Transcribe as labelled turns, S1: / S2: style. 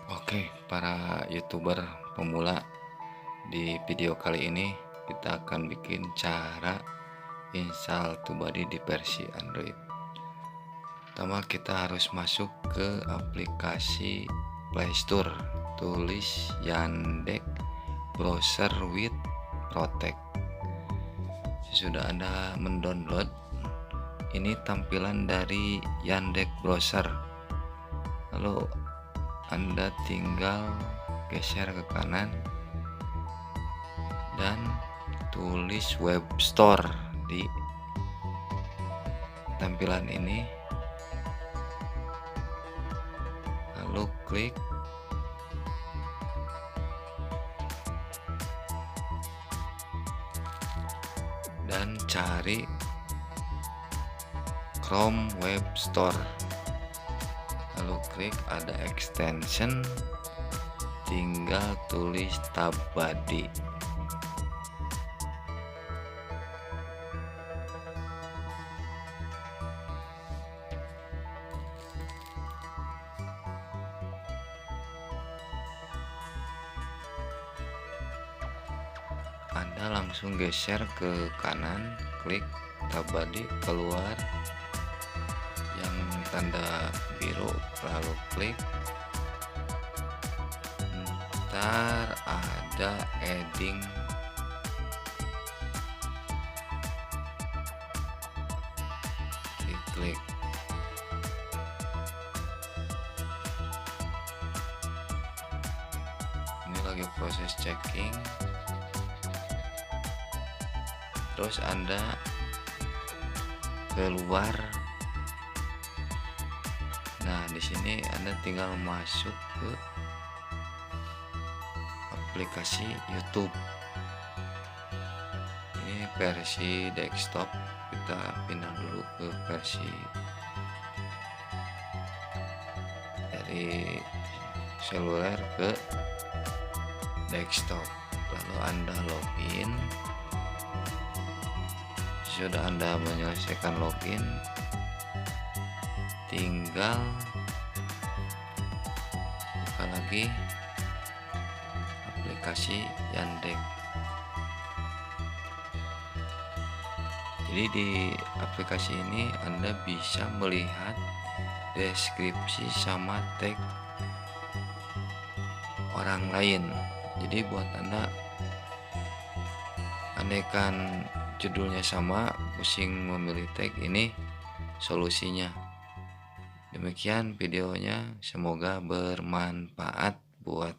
S1: Oke, para YouTuber pemula, di video kali ini kita akan bikin cara install Tubebuddy di versi Android. Pertama kita harus masuk ke aplikasi Play Store, tulis Yandex Browser with Protect. Sudah Anda mendownload, ini tampilan dari Yandex Browser. Lalu Anda tinggal geser ke kanan dan tulis web store di tampilan ini, lalu klik dan cari Chrome Web Store, lalu klik ada extension, tinggal tulis Tubebuddy. Anda langsung geser ke kanan, klik Tubebuddy, keluar yang tanda biru, lalu klik. Ntar ada adding, diklik. Ini lagi proses checking. Terus Anda keluar. Nah, di sini Anda tinggal masuk ke aplikasi YouTube. Ini versi desktop, kita pindah dulu ke versi dari seluler ke desktop. Lalu Anda login. Sudah Anda menyelesaikan login, tinggal buka lagi aplikasi Yandex. Jadi di aplikasi ini Anda bisa melihat deskripsi sama tag orang lain. Jadi buat Anda, andaikan judulnya sama, pusing memilih tag, ini solusinya. Demikian videonya, semoga bermanfaat buat